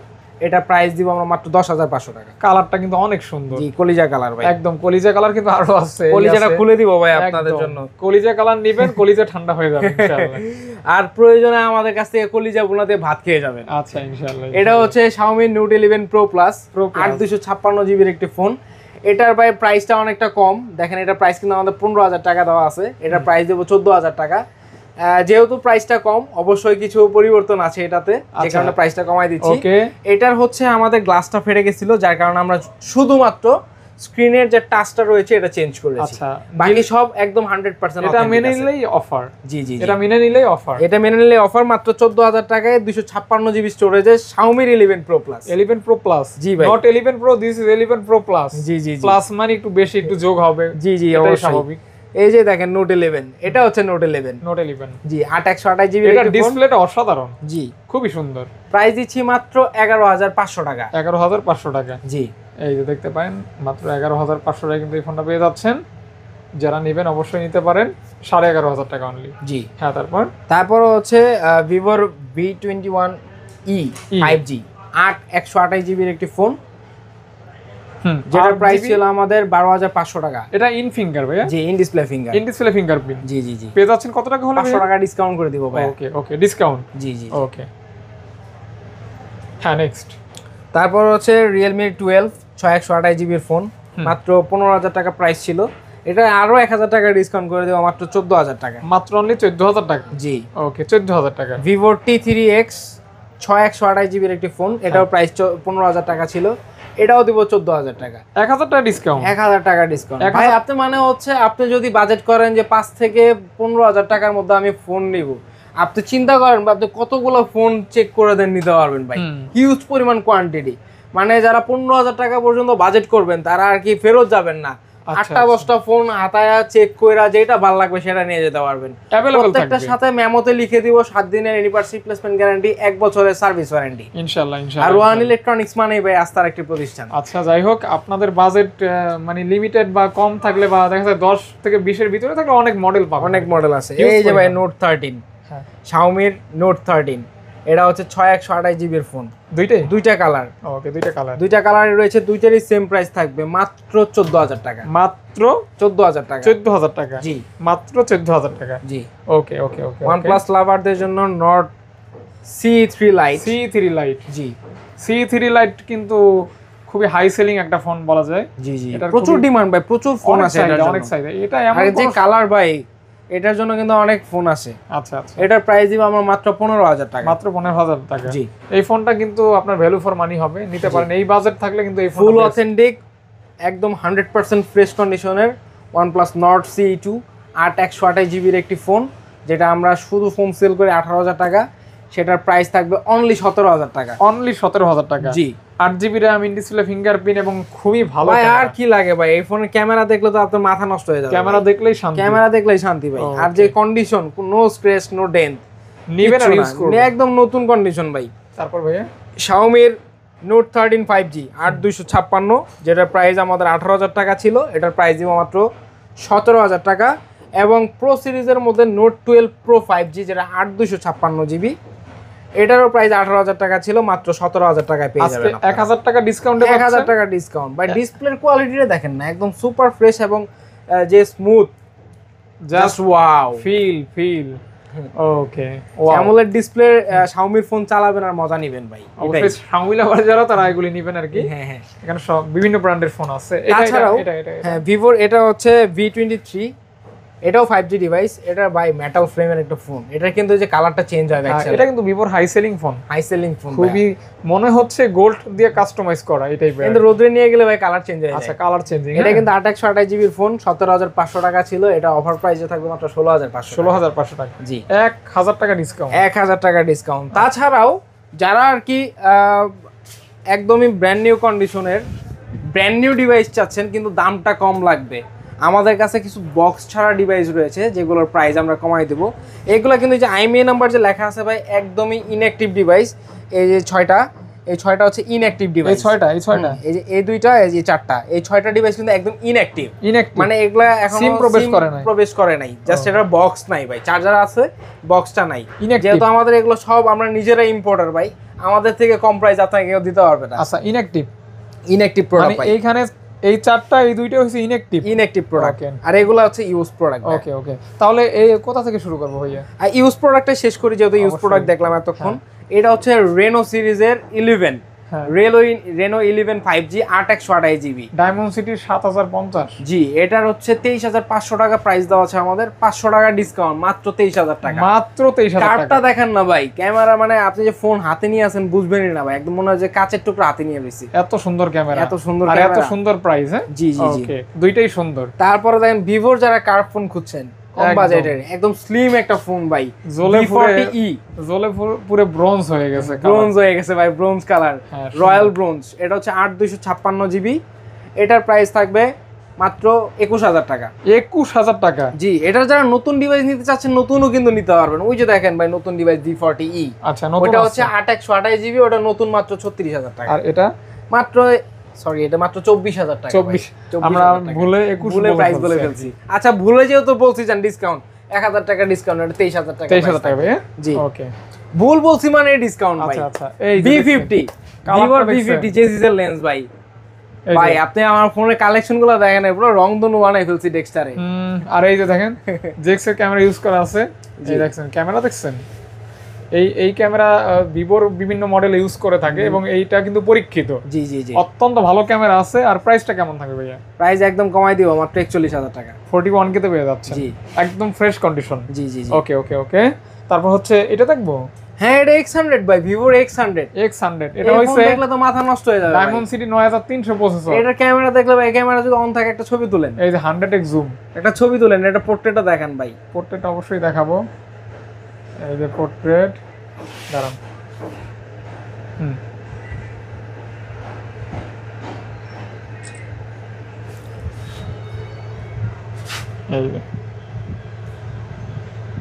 এটা প্রাইস দিব আমরা মাত্র 10,500 টাকা। কালারটা কিন্তু অনেক সুন্দর, জি কলিজা কালার ভাই, একদম কলিজা কালার, কিন্তু আরো আছে, কলিজাটা খুলে দিব ভাই আপনাদের জন্য। কলিজা কালার নেবেন, কলিজা ঠান্ডা হয়ে যাবে ইনশাআল্লাহ। আর প্রয়োজনে আমাদের কাছ থেকে কলিজা বোনাতে ভাত খেয়ে যাবেন। আচ্ছা ইনশাআল্লাহ। এটা হচ্ছে Xiaomi Note 11 Pro Plus 8256GB এর একটি ফোন, এটার ভাই প্রাইসটা অনেকটা কম, দেখেন এটা প্রাইস কিন্তু আমাদের 15,000 টাকা দেওয়া আছে, এটা প্রাইস দেবো 14,000 টাকা। যেহেতু প্রাইসটা কম, অবশ্যই কিছু পরিবর্তন আছে এটাতে, যে কারণে প্রাইসটা কমাই দিচ্ছি। এটার হচ্ছে আমাদের গ্লাসটা ফেটে গেছিল, যার কারণে আমরা শুধুমাত্র স্ক্রিনের যে টাচটা রয়েছে এটা চেঞ্জ করেছি। আচ্ছা, বাকি সব একদম 100% এটা মেনে নিলেই অফার। জি জি, এটা মেনে নিলেই অফার, এটা মেনে নিলে অফার মাত্র 14,000 টাকায় 256GB স্টোরেজে Xiaomi 11 Pro Plus। 11 Pro Plus, জি ভাই, not 11 Pro, this is 11 Pro Plus। G G, plus মানে একটু বেশি, একটু যোগ হবে। জি জি, অবশ্যই স্বাভাবিক। এই যে দেখেন Note 11, এটা হচ্ছে Note 11, জি 8128GB এটা ডিসপ্লেটা অসাধারণ, জি খুবই সুন্দর। প্রাইস দিচ্ছি মাত্র 11,500 টাকা। 11,500 টাকা, জি এই যে দেখতে পারেন, মাত্র 11,500 টাকা কিন্তু এই ফোনটা পেয়ে যাচ্ছেন। যারা নেবেন অবশ্যই নিতে পারেন, 11,500 টাকা অনলি। জি হ্যাঁ, তারপর হচ্ছে ভিভোর V21e 5G 8128GB এর একটি ফোন, যেটার প্রাইস ছিল আমাদের 12,500 টাকা। এটা ইন ফিঙ্গার ভাই? জি, ইন ডিসপ্লে ফিঙ্গারপ্রিন্ট। জি জি জি, পেয়ে যাচ্ছেন কত টাকা হলো? 500 টাকা ডিসকাউন্ট করে দিব ভাই। ওকে ওকে, ডিসকাউন্ট। জি জি ওকে, হ্যাঁ নেক্সট। তারপর হচ্ছে Realme 12 6128GB এর ফোন, মাত্র 15,000 টাকা প্রাইস ছিল, এটা আরো 1,000 টাকা ডিসকাউন্ট করে দেব মাত্র 14,000 টাকা। মাত্র অনলি 14,000 টাকা। জি ওকে, 14,000 টাকা। Vivo T3X 6128GB এর একটি ফোন, এটাও প্রাইস 15,000 টাকা ছিল, এটাও দিব 14,000 টাকা। 1,000 টাকা ডিসকাউন্ট, 1,000 টাকা ডিসকাউন্ট ভাই। আপনি মানে হচ্ছে আপনি যদি বাজেট করেন যে 5 থেকে 15,000 টাকার মধ্যে আমি ফোন নিব, আপনি চিন্তা করেন আপনি কতগুলো ফোন চেক করে দেন নিতে পারবেন ভাই, হিউজ পরিমাণ কোয়ান্টিটি। মানে যারা 15,000 টাকা পর্যন্ত বাজেট করবেন তারা আর কি ফেরত যাবেন না, 8টা-10টা ফোন হাতায়া চেক কইরা যেটা ভালো লাগবে সেটা নিয়ে যেতে পারবেন। প্রত্যেকটার সাথে মেমোতে লিখে দিব 7 দিনের ইউনিভার্স রিপ্লেসমেন্ট গ্যারান্টি, 1 বছরের সার্ভিস ওয়ারেন্টি ইনশাআল্লাহ। আর রোহান ইলেকট্রনিক্স মানেই ভাই আস্থার একটি প্রতিষ্ঠান। আচ্ছা যাই হোক, আপনাদের বাজেট মানে লিমিটেড বা কম থাকলে, বা দেখা যায় 10 থেকে 20 এর ভিতরে থাকলে অনেক মডেল পাবেন, অনেক মডেল আছে। এই যে ভাই Note 13, হ্যাঁ Xiaomi Note 13, এটা হচ্ছে 6128GB এর ফোন, দুইটা কালার। ওকে, দুইটা কালার রয়েছে, দুইটারই সেম প্রাইস থাকবে মাত্র 14,000 টাকা। মাত্র 14,000 টাকা। 14,000 টাকা, জি মাত্র 14,000 টাকা। জি ওকে ওকে ওকে। OnePlus লাভারদের জন্য Nord C3 Lite, জি C3 Lite কিন্তু খুবই হাই সেলিং একটা ফোন বলা যায়। জি জি, প্রচুর ডিমান্ড ভাই, প্রচুর ফোন আছে এটার জন্য, অনেক চাহিদা। এটা এমন যে কালার ভাই, এটার জন্য কিন্তু অনেক ফোন আছে। আচ্ছা আচ্ছা, এটার প্রাইস দিব আমরা মাত্র 15,000 টাকা। মাত্র 15,000 টাকা। জি, এই ফোনটা কিন্তু আপনার ভ্যালু ফর মানি হবে, নিতে পারেন। এই বাজেট থাকলে কিন্তু এই ফোন ফুল অথেন্টিক, একদম 100% ফ্রেশ কন্ডিশনের OnePlus Nord CE2 8128GB এর একটি ফোন, যেটা আমরা শুধু ফোন সেল করে 18,000 টাকা, সেটার প্রাইস থাকবে অনলি 17,000 টাকা। অনলি 17,000 টাকা। জি, 8GB RAM, in display fingerprint এবং খুবই ভালো। ভাই আর কি লাগে ভাই, এই ফোনের ক্যামেরা দেখলে তো আপনার মাথা নষ্ট হয়ে যাবে। ক্যামেরা দেখলেই শান্তি ভাই। আর যে condition, no scratch no dent, নিবেন আর ইউজ করবেন, একদম নতুন কন্ডিশন ভাই। তারপর ভাইয়া Xiaomi Note 13 5G 8256, যেটার প্রাইস আমাদের 18,000 টাকা ছিল, এটার প্রাইস দিব মাত্র 17,000 টাকা। এবং প্রো সিরিজের মধ্যে Note 12 Pro 5G, যেটা 8256GB, এটারও প্রাইস 18,000 টাকা ছিল, মাত্র 17,000 টাকায় পেয়ে যাবেন। 1,000 টাকা ডিসকাউন্টে 1,000 টাকা ডিসকাউন্ট ভাই। ডিসপ্লের কোয়ালিটিটা দেখেন না, একদম সুপার ফ্রেশ এবং যে স্মুথ, জাস্ট ওয়াও, ফিল ওকে AMOLED ডিসপ্লে Xiaomi ফোন চালাবেন আর মজা নেবেন ভাই। অবশ্যই Xiaomi লাভার যারা তারা এগুলি নেবেন আর কি। হ্যাঁ হ্যাঁ, এখানে সব বিভিন্ন ব্র্যান্ডের ফোন আছে। এছাড়াও হ্যাঁ Vivo এটা হচ্ছে V23, এটাও 5G ডিভাইস। এটা ভাই মেটাল ফ্রেমের একটা ফোন। এটা কিন্তু যে কালারটা চেঞ্জ হয় দেখছেন, এটা কিন্তু Vivoর high selling phone. High selling phone, খুবই মনে হচ্ছে গোল্ড দিয়ে কাস্টমাইজ করা এই টাইপের, কিন্তু রোদে নিয়ে গেলে ভাই কালার চেঞ্জ হয়ে যায়। আচ্ছা কালার চেঞ্জিং। এটা কিন্তু 828 GB এর ফোন, 17500 টাকা ছিল। এটা অফার প্রাইসে থাকবে মাত্র 16500 টাকা। জি 1000 টাকা ডিসকাউন্ট, 1000 টাকা ডিসকাউন্ট। তাছাড়াও যারা আর কি একদমই ব্র্যান্ড নিউ কন্ডিশনের ব্র্যান্ড নিউ ডিভাইস চাচ্ছেন কিন্তু দামটা কম লাগবে, আমাদের কাছে কিছু বক্স ছাড়া ডিভাইস রয়েছে যেগুলোর প্রাইস আমরা কমাই দেবো। এগুলো কিন্তু যে IMEI নাম্বার যে লেখা আছে ভাই একদমই ইনঅ্যাক্টিভ ডিভাইস। এই যে 6টা, এই 6টা হচ্ছে ইনঅ্যাক্টিভ ডিভাইস। এই 6টা এই যে এই 2টা, এই যে 4টা, এই 6টা ডিভাইস কিন্তু একদম ইনঅ্যাক্টিভ। মানে এগুলা এখন সিম প্রবেশ করে নাই, জাস্ট এটা বক্স নাই ভাই, চার্জার আছে বক্সটা নাই। Inactive। যেহেতু আমাদের এগুলো সব আমরা নিজেরা ইম্পোর্টার ভাই, আমাদের থেকে কম প্রাইস আপনাকে কেউ দিতে পারবে না। আচ্ছা ইনঅ্যাক্টিভ প্রোডাক্ট ভাই। এইখানে এই 4টা এই 2টা হচ্ছে ইনঅ্যাক্টিভ প্রোডাক্ট, আর এগুলো হচ্ছে ইউজ প্রোডাক্ট। ওকে তাহলে এই কোথা থেকে শুরু করব ভাইয়া? আর ইউজ প্রোডাক্টটা শেষ করি, যেহেতু ইউজ প্রোডাক্ট দেখলাম এতক্ষণ। এটা হচ্ছে রেনো সিরিজের 11, Reno 11 5G 8128 GB, diamond city 7050। জি এটার হচ্ছে 23500 টাকা প্রাইস দেওয়া আছে আমাদের, 500 টাকা ডিসকাউন্ট, মাত্র 23000 টাকা। মাত্র 23000 টাকা। কার্ডটা দেখেন না ভাই, ক্যামেরা মানে আপনি যে ফোন হাতে নিয়ে আছেন বুঝবেনই না ভাই, একদম মনে হয় যে কাচের টুকরা হাতে নিয়ে রয়েছে। এত সুন্দর ক্যামেরা, এত সুন্দর আর ক্যামেরা, এত সুন্দর প্রাইস। হ্যাঁ জি জি জি, ওকে দুইটাই সুন্দর। তারপরে দেখেন ভিভোর যারা কার্ভ ফোন খুঁজছেন কম বাজেটের, একদম স্লিম একটা ফোন ভাই, V40e, জলে পুরো ব্রোঞ্জ হয়ে গেছে, ব্রোঞ্জ হয়ে গেছে ভাই, ব্রোঞ্জ কালার, রয়্যাল ব্রোঞ্জ। এটা হচ্ছে 8256 GB, এটার প্রাইস থাকবে মাত্র 21000 টাকা। 21000 টাকা। জি এটার যারা নতুন ডিভাইস নিতে চাচ্ছেন নতুনও কিন্তু নিতে পারবেন। ওই যে দেখেন ভাই নতুন ডিভাইস V40e, আচ্ছা নতুন, ওটা হচ্ছে 8128 GB, ওটা নতুন মাত্র 36000 টাকা। আর এটা মাত্র এটা মাত্র 24000 টাকা। 24 আমরা ভুলে 21 প্রাইস বলে ফেলছি। আচ্ছা ভুলে যেহেতু বলছি জান ডিসকাউন্ট 1000 টাকা ডিসকাউন্ট, এটা 23000 টাকা। 23000 টাকা ভাই। জি ওকে ভুল বলছি মানে ডিসকাউন্ট ভাই। আচ্ছা এই V50 ভিভোর V50 জেসিসের লেন্স ভাই। ভাই আপনি আমার ফোনের কালেকশনগুলো দেখেন, পুরো রংধনু বানাই ফেলছি টেক্সচারে। আর এই যে দেখেন জেক্সের ক্যামেরা ইউজ করা আছে, এই দেখছেন ক্যামেরা দেখছেন, এই ক্যামেরা ভিভোর বিভিন্ন মডেল ইউজ করে থাকে এবং এইটা কিন্তু পরীক্ষিত। জি জি জি, অত্যন্ত ভালো ক্যামেরা আছে। আর প্রাইসটা কেমন থাকবে ভাইয়া? প্রাইস একদম কমাই দিব, মাত্র 41000 টাকা। 41K তে পেয়ে যাচ্ছে, জি একদম ফ্রেশ কন্ডিশন। জি জি জি, ওকে তারপর হচ্ছে এটা দেখবো। হ্যাঁ এটা X100 ভাই, ভিভোর X100। এটা হইছে দেখলে তো মাথা নষ্ট হয়ে যাবে। Diamond city 9300 processor. এটার ক্যামেরা দেখলে ভাই, ক্যামেরা যদি অন থাকে একটা ছবি তুলেন, এই যে 100x জুম, একটা ছবি তুলেন, এটা পোর্ট্রেটটা দেখেন ভাই। পোর্ট্রেট অবশ্যই দেখাবো, এই যে পোর্ট্রেট, দাঁড়ান এই যে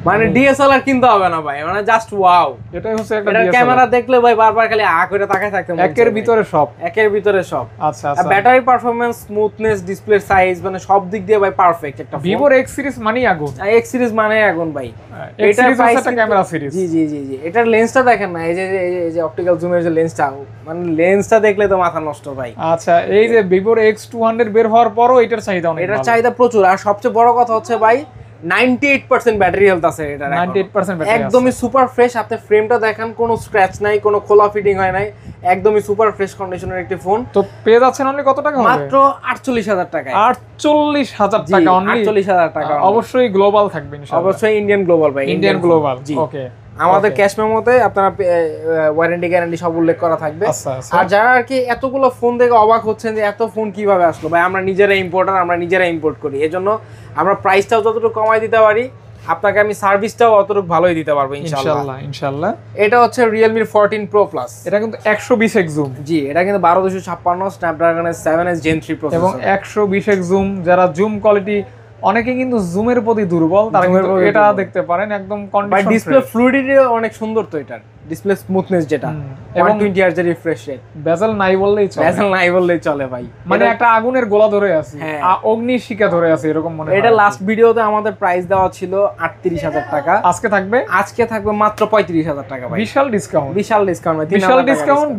মানে ডিএসএলআর কিনতে হবে না ভাই, মানে জাস্ট ওয়াও। এটাই হচ্ছে একটা এটা ক্যামেরা দেখলে ভাই বারবার খালি করে তাকায় থাকতে মন চায়। একের ভিতরে সব। আচ্ছা battery performance, smoothness, display size, মানে সব দিক দিয়ে ভাই পারফেক্ট একটা ফোন। ভিভোর X সিরিজ মানেই আগুন। X সিরিজ মানে আগুন ভাই। এটা একটা ক্যামেরা সিরিজ। জি জি জি জি, এটার লেন্সটা দেখেন না, এই যে অপটিক্যাল জুমের যে লেন্সটা, মানে লেন্সটা দেখলে তো মাথা নষ্ট ভাই। আচ্ছা এই যে ভিভোর X200 বের হওয়ার পরও এটার চাহিদা অনেক, এটার চাহিদা প্রচুর। আর সবচেয়ে বড় কথা হচ্ছে ভাই 98% ব্যাটারি হেলথ আছে এটার। 98% ব্যাটারি, একদমই সুপার ফ্রেশ। আপনি ফ্রেমটা দেখেন, কোনো স্ক্র্যাচ নাই, কোনো খোলা ফিটিং হয় নাই, একদমই সুপার ফ্রেশ কন্ডিশনের একটি ফোন। তো পেয়ে যাচ্ছেন অনলি কত টাকা? মাত্র 48000 টাকা। 48000 টাকা অনলি, 48000 টাকা। অবশ্যই গ্লোবাল থাকবে ইনশাআল্লাহ, অবশ্যই ইন্ডিয়ান গ্লোবাল ভাই, ইন্ডিয়ান গ্লোবাল। জি ওকে আমাদের ক্যাশ মেমোতে আপনারা ওয়ারেন্টি গ্যারান্টি সব উল্লেখ করা থাকবে। আর যারা আর কি এতগুলো ফোন দেখে অবাক হচ্ছেন যে এত ফোন কিভাবে আসলো, ভাই আমরা নিজেরা ইম্পোর্টার, আমরা নিজেরা ইম্পোর্ট করি। এজন্য আমরা প্রাইসটাও যতটুকু কমাই দিতে পারি, আপনাকে আমি সার্ভিসটাও অতটুকু ভালোই দিতে পারবো ইনশাআল্লাহ। এটা হচ্ছে Realme 14 Pro Plus। এটা কিন্তু 120x জুম। জি এটা কিন্তু 12256 স্ন্যাপড্রাগনের 7S Gen 3 প্রসেসর এবং 120x জুম। যারা জুম কোয়ালিটি, অনেকে কিন্তু জুমের প্রতি দুর্বল, তারা কিন্তু এটা দেখতে পারেন, একদম কন্ডিশন। ডিসপ্লে ফ্লুইডিটি অনেক সুন্দর তো এটার, ডিসপ্লে স্মুথনেস যেটা, 120 Hz এর রিফ্রেশ রেট, বেজেল নাই বললেই চলে ভাই। মানে একটা আগুনের গোলা ধরে আছে, অগ্নির শিখা ধরে আছে এরকম মনে হয়। এটা লাস্ট ভিডিওতে আমাদের প্রাইস দেওয়া ছিল 38000 টাকা, আজকে থাকবে মাত্র 35000 টাকা ভাই। বিশাল ডিসকাউন্ট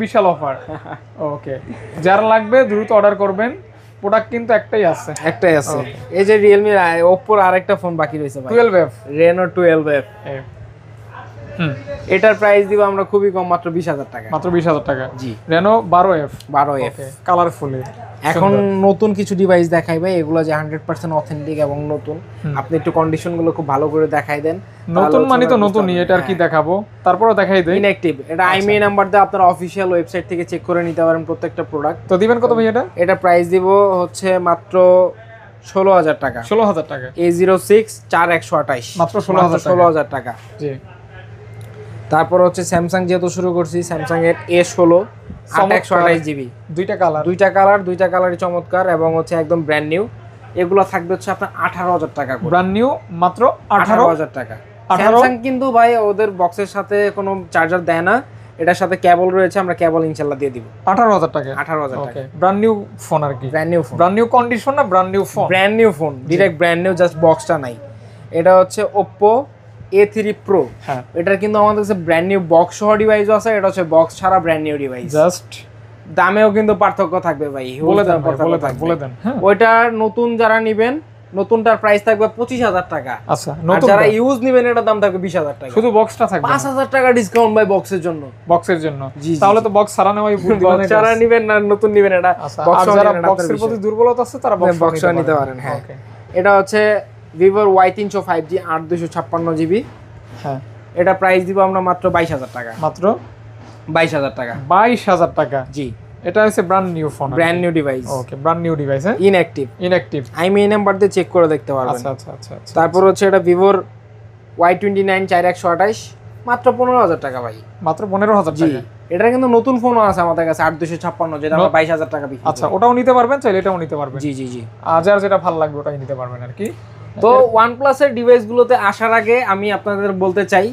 বিশাল অফার। ওকে যারা লাগবে দ্রুত অর্ডার করবেন, প্রোডাক্ট কিন্তু একটাই আছে। এই যে Realme Oppo আরেকটা ফোন বাকি রয়েছে ভাই, 12F, Reno 12F। এটার প্রাইস দিব আমরা খুবই কম, মাত্র 20,000 টাকা। মাত্র 20,000 টাকা। জি, Reno 12F 12F কালারফুল। এখন নতুন কিছু ডিভাইস দেখাই ভাই, এগুলো যে 100% অথেন্টিক এবং নতুন। আপনি একটু কন্ডিশন গুলো খুব ভালো করে দেখাই দেন। নতুন মানে তো নতুনই, এটা আর কি দেখাবো, তারপরও দেখাই দেই। ইনঅ্যাক্টিভ, এটা আইএমইআই নাম্বার দিয়ে আপনারা অফিশিয়াল ওয়েবসাইট থেকে চেক করে নিতে পারেন প্রত্যেকটা প্রোডাক্ট। তো দিবেন কত ভাই এটা? এটা প্রাইস দিব হচ্ছে মাত্র 16,000 টাকা। 16,000 টাকা। A06 4128 মাত্র 16,000 টাকা। জি। তারপর হচ্ছে স্যামসাং যেহেতু শুরু করছি, স্যামসাং এর A16 128 জিবি, দুইটা কালারই চমৎকার এবং হচ্ছে একদম ব্র্যান্ড নিউ। এগুলো থাকবে হচ্ছে আপনার 18,000 টাকা করে। ব্র্যান্ড নিউ মাত্র 18,000 টাকা। স্যামসাং কিন্তু ভাই ওদের বক্সের সাথে কোনো চার্জার দেয় না, এটার সাথে কেবল রয়েছে, আমরা কেবল ইনশাআল্লাহ দিয়ে দিব। 18,000 টাকা। 18,000 টাকা। ব্র্যান্ড নিউ ফোন আর কি। Brand new phone, brand new condition না brand new phone? Brand new phone, direct brand new, just বক্সটা নাই। এটা হচ্ছে Oppo A3 Pro। হ্যাঁ, এটার কিন্তু আমাদের কাছে ব্র্যান্ড নিউ বক্স সহ ডিভাইসও আছে, এটা হচ্ছে বক্স ছাড়া ব্র্যান্ড নিউ ডিভাইস। জাস্ট দামেও কিন্তু পার্থক্য থাকবে ভাই, বলে দেন। ওইটা নতুন যারা নেবেন, নতুনটার প্রাইস থাকবে 25,000 টাকা। আচ্ছা, নতুন যারা ইউজ নেবেন এটার দাম থাকবে 20,000 টাকা। শুধু বক্সটা থাকবে 5,000 টাকা ডিসকাউন্ট ভাই বক্সের জন্য। বক্সের জন্য তাহলে তো বক্স ছাড়া নেওয়াই বুদ্ধিমানের কাজ। যারা নেবেন না নতুন নেবেন, এটা বক্স যারা বক্সের প্রতি দুর্বলতা আছে তারা বক্স নিতে পারেন। হ্যাঁ, এটা হচ্ছে Vivo Y300 5G 8 জিবি। হ্যাঁ, এটা প্রাইস দিব আমরা মাত্র 22,000 টাকা। মাত্র 22,000 টাকা। 22,000 টাকা। জি, এটা হচ্ছে brand new phone, brand new device. Okay, brand new device. হ্যাঁ, ইনঅ্যাক্টিভ আইএমইআই নাম্বার দিয়ে চেক করে দেখতে পারবেন। আচ্ছা। তারপর হচ্ছে এটা Vivo Y29 4128 মাত্র 15,000 টাকা ভাই। মাত্র 15,000 টাকা। এটা কিন্তু নতুন ফোনও আছে আমাদের কাছে 8,256, যেটা আমরা 22,000 টাকা বিক্রি করি। আচ্ছা, ওটাও নিতে পারবেন, চাইলে এটাও নিতে পারবেন। জি। যার যেটা ভালো লাগবে ওটাই নিতে পারবেন আর কি। তো OnePlus এর ডিভাইসগুলোতে আসার আগে আমি আপনাদের বলতে চাই,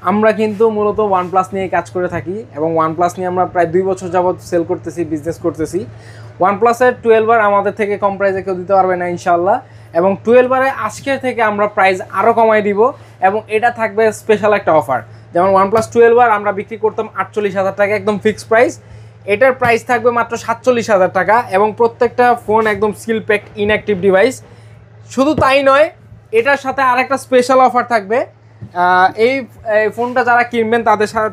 আমরা কিন্তু মূলত OnePlus নিয়ে কাজ করে থাকি এবং OnePlus নিয়ে আমরা প্রায় 2 বছর যাবত সেল করতেছি, বিজনেস করতেছি। OnePlus এর 12 আমাদের থেকে কম প্রাইসে কেউ দিতে পারবে না ইনশাআল্লাহ, এবং 12 আজকের থেকে আমরা প্রাইস আরো কমাই দিব এবং এটা থাকবে স্পেশাল একটা অফার। যেমন OnePlus 12 আমরা বিক্রি করতাম 48,000 টাকা, একদম ফিক্সড প্রাইস। এটার প্রাইস থাকবে মাত্র 47,000 টাকা এবং প্রত্যেকটা ফোন একদম স্কিল প্যাকড ইনঅ্যাক্টিভ ডিভাইস। শুধু তাই নয়, এটার সাথে আরেকটা স্পেশাল অফার থাকবে। এই ফোনটা যারা কিনবেন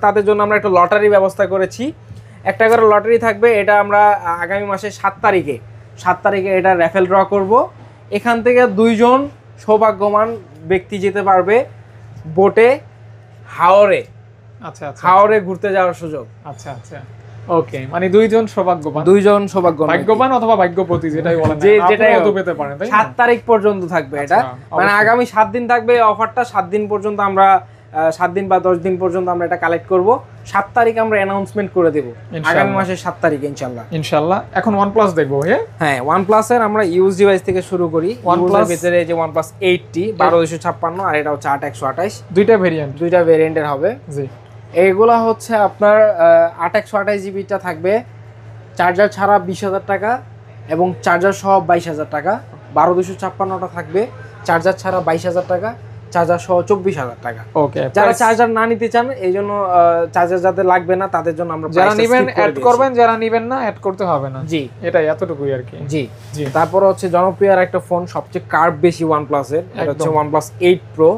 তাদের জন্য আমরা একটা লটারি ব্যবস্থা করেছি। একটা করে লটারি থাকবে, এটা আমরা আগামী মাসে 7 তারিখে এটা র্যাফেল ড্র করব। এখান থেকে 2 জন সৌভাগ্যবান ব্যক্তি যেতে পারবে বোটে হাওরে। আচ্ছা, হাওরে ঘুরতে যাওয়ার সুযোগ। আচ্ছা। ওকে, মানে 2 জন ভাগ্যবান অথবা ভাগ্যবতী, যেটাই বলেন, যেটাই পেতে পারেন। 7 তারিখ পর্যন্ত থাকবে এটা, মানে আগামী 7 দিন থাকবে এই অফারটা। 7 দিন পর্যন্ত আমরা 7 দিন বা 10 দিন পর্যন্ত আমরা এটা কালেক্ট করব। 7 তারিখ আমরা অ্যানাউন্সমেন্ট করে দেব, আগামী মাসের 7 তারিখে ইনশাআল্লাহ। এখন OnePlus দেখবো। হ্যাঁ, OnePlus এর আমরা ইউজ ডিভাইস থেকে শুরু করি। OnePlus এর ভিতরে যে OnePlus 8T 1256 আর এটা হচ্ছে 8128, দুইটা ভেরিয়েন্টের হবে। জি, এইগুলা হচ্ছে আপনার 8128 জিবিটা থাকবে, চার্জার ছাড়া 20,000 টাকা এবং চার্জার সহ 22,000 টাকা। 12256টা থাকবে চার্জার ছাড়া 22,000 টাকা, চার্জার সহ 24,000 টাকা। ওকে, যারা চার্জার না নিতে চান, এই জন্য চার্জার যাদের লাগবে না তাদের জন্য আমরা যারা নেবেন অ্যাড করবেন, যারা নেবেন না অ্যাড করতে হবে না। জি, এটাই, এতটুকুই আর কি। জি। তারপর হচ্ছে জনপ্রিয় একটা ফোন, সবচেয়ে কার্ভ বেশি OnePlus এর, এটা হচ্ছে OnePlus 8 Pro।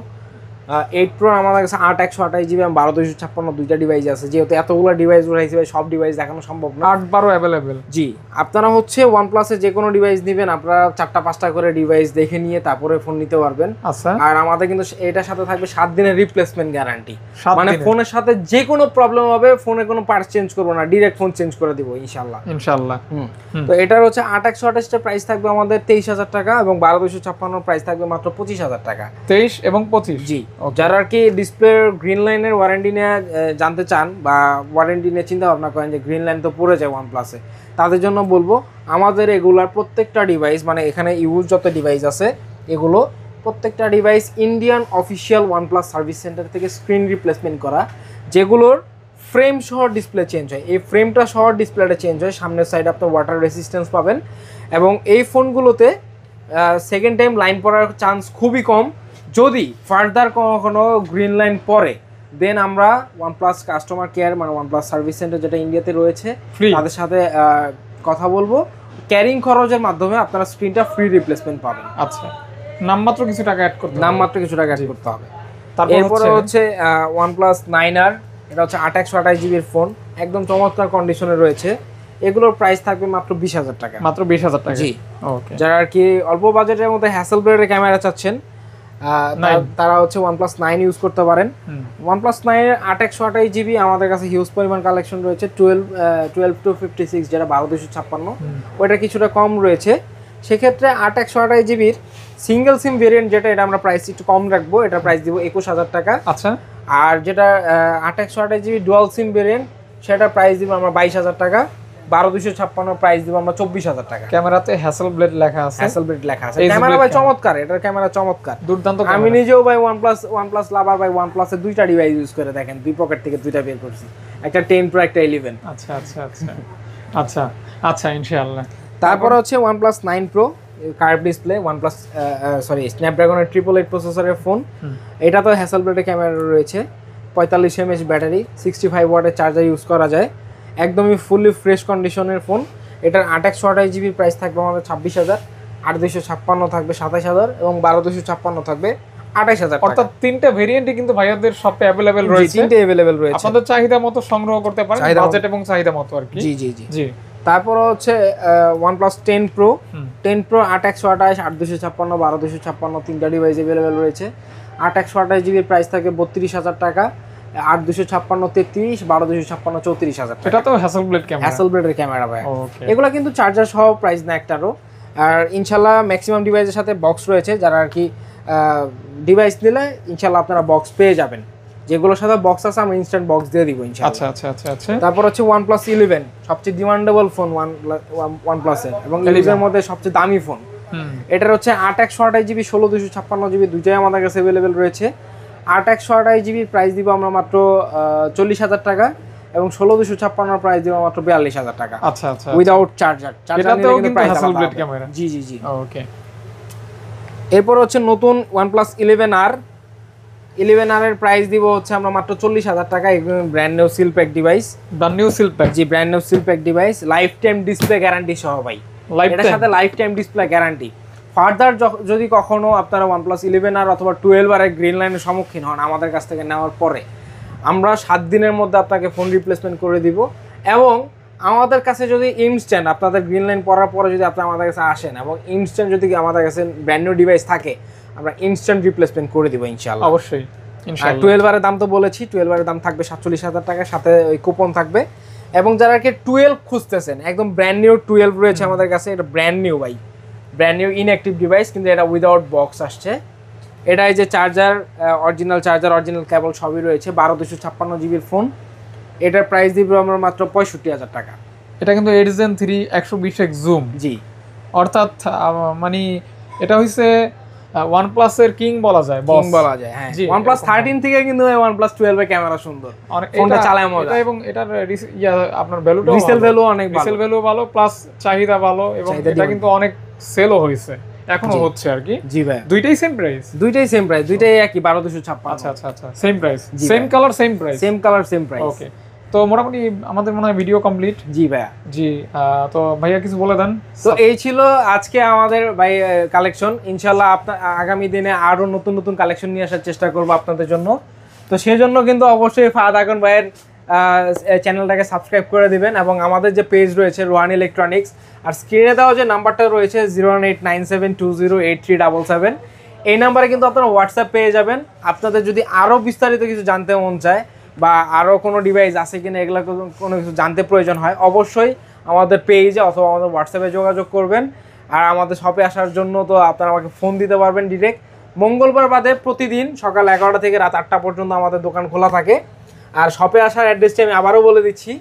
8 Pro আমাদের কাছে 8128 জিবি এবং 12256 দুইটা ডিভাইস আছে। যেহেতু এতগুলো ডিভাইস উঠাইছি ভাই, সব ডিভাইস দেখানো সম্ভব না। 8-12 অ্যাভেলেবেল। জি, আপনারা হচ্ছে OnePlus এর যে কোনো ডিভাইস নেবেন, আপনারা 4টা-5টা করে ডিভাইস দেখে নিয়ে তারপরে ফোন নিতে পারবেন। আচ্ছা, আর আমাদের কিন্তু এটার সাথে থাকবে 7 দিনের রিপ্লেসমেন্ট গ্যারান্টি। মানে ফোনের সাথে যে কোনো প্রবলেম হবে, ফোনে কোনো পার্টস চেঞ্জ করব না, ডাইরেক্ট ফোন চেঞ্জ করে দিব ইনশাআল্লাহ। তো এটার হচ্ছে 8128 টা প্রাইস থাকবে আমাদের 23,000 টাকা এবং 12256 প্রাইস থাকবে মাত্র 25,000 টাকা। 23 এবং 25। জি, যারা আর কি ডিসপ্লে গ্রিন লাইনের ওয়ারেন্টি নিয়ে জানতে চান বা ওয়ারেন্টি নিয়ে চিন্তা ভাবনা করেন যে গ্রিন লাইন তো পড়ে যায় OnePlus এ, তাদের জন্য বলবো আমাদের এগুলার প্রত্যেকটা ডিভাইস, মানে এখানে ইউজ যত ডিভাইস আছে এগুলো প্রত্যেকটা device Indian official OnePlus service centre থেকে স্ক্রিন রিপ্লেসমেন্ট করা, যেগুলোর ফ্রেম সহ ডিসপ্লে চেঞ্জ হয়। এই ফ্রেমটা সহ ডিসপ্লেটা চেঞ্জ হয়, সামনের সাইডে আপনার ওয়াটার রেসিস্ট্যান্স পাবেন এবং এই ফোনগুলোতে সেকেন্ড টাইম লাইন পড়ার চান্স খুবই কম। যদি ফার্দার কোনো গ্রিন লাইন পড়ে, দেন আমরা OnePlus কাস্টমার কেয়ার, মানে OnePlus সার্ভিস সেন্টার যেটা ইন্ডিয়াতে রয়েছে, তাদের সাথে কথা বলবো। ক্যারিং খরচের মাধ্যমে আপনারা স্ক্রিনটা ফ্রি রিপ্লেসমেন্ট পাবেন। আচ্ছা, নামমাত্র কিছু টাকা অ্যাড করতে হবে। এরপরে হচ্ছে OnePlus 9R, এটা হচ্ছে 8/128GB ফোন, একদম চমৎকার কন্ডিশনে রয়েছে। এগুলোর প্রাইস থাকবে মাত্র 20,000 টাকা। মাত্র 20,000 টাকা। জি, ওকে। যারা আর কি অল্প বাজেটের মধ্যে হ্যাসেলব্লেডের ক্যামেরা চাচ্ছেন তারা হচ্ছে OnePlus 9 ইউজ করতে পারেন। OnePlus 9 এর 8/128GB আমাদের কাছে হিউজ পরিমাণ কালেকশন রয়েছে। 12 to 56 যেটা 12/256, ওইটা কিছুটা কম রয়েছে। সেক্ষেত্রে 8/128GBর সিঙ্গেল সিম ভেরিয়েন্ট যেটা, এটা আমরা প্রাইস একটু কম রাখবো, এটা প্রাইস দিব 21,000 টাকা। আচ্ছা। আর যেটা 8/128GB ডুয়াল সিম ভেরিয়েন্ট, সেটা প্রাইস দিব আমরা 22,000 টাকা। 12/256 প্রাইস দিব আমরা 24,000 টাকা। ক্যামেরাতে হ্যাসেলব্লেড লেখা আছে, হ্যাসেলব্লেড লেখা আছে। ক্যামেরা ভাই চমৎকার, এটার ক্যামেরা চমৎকার, দুর্দান্ত। আমি নিজেও ভাই OnePlus লাভার ভাই, OnePlus এর দুইটা ডিভাইস ইউজ করে দেখেন, দুই পকেট থেকে দুইটা বের করছি, একটা 10 Pro একটা 11। আচ্ছা আচ্ছা আচ্ছা আচ্ছা আচ্ছা, ইনশাআল্লাহ। তারপর হচ্ছে OnePlus 9 Pro কার্ভ ডিসপ্লে, স্ন্যাপড্রাগনের 888 প্রসেসরের ফোন। এটা তো হ্যাসেলব্লেডের ক্যামেরা রয়েছে, 45 mAh ব্যাটারি, 65 ওয়াটের চার্জার ইউজ করা যায়, একদমই ফুললি ফ্রেশ কন্ডিশনের ফোন। এটার 8/128GB প্রাইস থাকবে আমাদের 26,000, 8/256 থাকবে 27,000 এবং 12/256 থাকবে 28,000 টাকা। অর্থাৎ তিনটা ভেরিয়েন্টই কিন্তু ভাইয়াদের শপে अवेलेबल রয়েছে। তিনটে अवेलेबल রয়েছে, আপনাদের চাহিদা মতো সংগ্রহ করতে পারেন, বাজেট এবং চাহিদা মতো আর কি। জি জি জি জি। তারপর হচ্ছে OnePlus 10 Pro 8/128, 8/256, 12/256 তিনটা ডিভাইস अवेलेबल রয়েছে। 8/128GB প্রাইস থাকে 32,000 টাকা, 8/256 33, 12/256 34,000 টাকা। এটা তো হ্যাসেলব্লেড ক্যামেরা, হ্যাসেলব্লেডের ক্যামেরা ভাই। ওকে। এগুলা কিন্তু চার্জার সহ প্রাইস না একটারও। আর ইনশাআল্লাহ ম্যাক্সিমাম ডিভাইসের সাথে বক্স রয়েছে, যারা আর কি ডিভাইস নিলে ইনশাআল্লাহ আপনারা বক্স পেয়ে যাবেন। যেগুলোর সাথে বক্স আছে আমরা ইনস্ট্যান্ট বক্স দিয়ে দিব ইনশাআল্লাহ। আচ্ছা আচ্ছা আচ্ছা আচ্ছা। তারপর হচ্ছে OnePlus 11, সবচেয়ে ডিমান্ডেবল ফোন OnePlus এর, এবং 11 এর মধ্যে সবচেয়ে দামি ফোন। এটার হচ্ছে 8/128GB 16/256GB দুইটাই আমাদের কাছে अवेलेबल রয়েছে। 8/128GB প্রাইস দিব আমরা মাত্র 40,000 টাকা এবং 16/256 প্রাইস দিব মাত্র 42,000 টাকা। আচ্ছা আচ্ছা, উইদাউট চার্জার। এটাতেও কিন্তু হ্যাসেলব্লেড ক্যামেরা। জি জি জি, ওকে। এরপর হচ্ছে নতুন OnePlus 11R এর প্রাইস দিব হচ্ছে আমরা মাত্র 40,000 টাকা। একদম brand new seal pack device, brand new seal pack. জি, brand new seal pack device, lifetime display guarantee সহ ভাই। এটার সাথে lifetime display guarantee. Further যদি কখনো আপনারা OnePlus 11R অথবা 12R এর গ্রিন লাইনের সম্মুখীন হন, আমাদের কাছ থেকে নেওয়ার পরে আমরা 7 দিনের মধ্যে আপনাকে ফোন রিপ্লেসমেন্ট করে দিব। এবং আমাদের কাছে যদি ইনস্ট্যান্ট আপনাদের গ্রিন লাইন পড়ার পরে যদি আপনি আমাদের কাছে আসেন এবং ইনস্ট্যান্ট যদি আমাদের কাছে ব্র্যান্ড নিউ ডিভাইস থাকে, আমরা ইনস্ট্যান্ট রিপ্লেসমেন্ট করে দিব ইনশাআল্লাহ। অবশ্যই ইনশাআল্লাহ। 12R এর দাম তো বলেছি, 12R এর দাম থাকবে 47,000 টাকা, সাথে ওই কুপন থাকবে। এবং যারা কি 12 খুঁজতেছেন, একদম ব্র্যান্ড নিউ 12 রয়েছে আমাদের কাছে। এটা ব্র্যান্ড নিউ ভাই, ব্র্যান্ড নিউ ইনঅ্যাক্টিভ ডিভাইস, কিন্তু এটা উইদাউট বক্স আসছে। এটা এই যে চার্জার, অরিজিনাল চার্জার, অরিজিনাল কেবল সবই রয়েছে। 12/256GBর ফোন। এটার প্রাইস দিব আমরা মাত্র 65,000 টাকা। এটা কিন্তু Edgen 3 120x জুম। জি, অর্থাৎ মানে এটা হইছে OnePlus এর কিং বলা যায়, কিং বলা যায়। হ্যাঁ, OnePlus 13 থেকে কিন্তু OnePlus 12 এর ক্যামেরা সুন্দর, ফোনটা চালায় মজা। এবং এটার আপনার ভ্যালুটা, রিসেল ভ্যালু অনেক ভালো, রিসেল ভ্যালু ভালো, প্লাস চাহিদা ভালো, এবং এটা কিন্তু অনেক সেলও হইছে, এখনো হচ্ছে আর কি। জি ভাই, দুইটাই সেম প্রাইস, দুইটাই সেম প্রাইস, দুইটাই একই 12/256। আচ্ছা আচ্ছা আচ্ছা, same price, same colour, same price, same colour, same price. Okay. তো মোটামুটি আমাদের মনে হয় ভিডিও কমপ্লিট। জি ভাইয়া। জি, তো ভাইয়া কিছু বলে দেন। তো এই ছিল আজকে আমাদের ভাই কালেকশন। ইনশাআল্লাহ আগামী দিনে আরো নতুন নতুন কালেকশন নিয়ে আসার চেষ্টা করব আপনাদের জন্য। তো সেই জন্য কিন্তু অবশ্যই ফাহাদ আকন ভাইয়ের চ্যানেলটাকে সাবস্ক্রাইব করে দিবেন, এবং আমাদের যে পেজ রয়েছে রোহান ইলেকট্রনিক্স, আর স্ক্রিনে দেওয়া যে নাম্বারটা রয়েছে 01897208377, এই নাম্বারে কিন্তু আপনারা হোয়াটসঅ্যাপ পেয়ে যাবেন। আপনাদের যদি আরও বিস্তারিত কিছু জানতে মন চায় বা আরও কোনো ডিভাইস আছে কিনা, এগুলো কোনো কিছু জানতে প্রয়োজন হয়, অবশ্যই আমাদের পেজে অথবা আমাদের হোয়াটসঅ্যাপে যোগাযোগ করবেন। আর আমাদের শপে আসার জন্য তো আপনারা আমাকে ফোন দিতে পারবেন ডিরেক্ট। মঙ্গলবার বাদে প্রতিদিন সকাল 11টা থেকে রাত 8টা পর্যন্ত আমাদের দোকান খোলা থাকে। আর শপে আসার অ্যাড্রেসটি আমি আবারও বলে দিচ্ছি।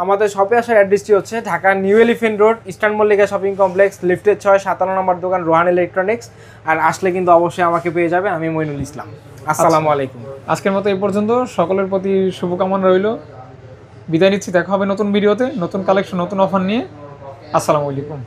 আমাদের শপে আসার অ্যাড্রেসটি হচ্ছে Dhaka new elephant road, eastern Mallika shopping complex, লিফটের 6, 57 নম্বর দোকান, রোহান ইলেকট্রনিক্স। আর আসলে কিন্তু অবশ্যই আমাকে পেয়ে যাবে, আমি মইনুল ইসলাম। আসসালামু আলাইকুম। আজকের মতো এই পর্যন্ত, সকলের প্রতি শুভকামনা রইল। বিদায় নিচ্ছি, দেখা হবে নতুন ভিডিওতে, নতুন কালেকশন, নতুন অফার নিয়ে। আসসালামু আলাইকুম।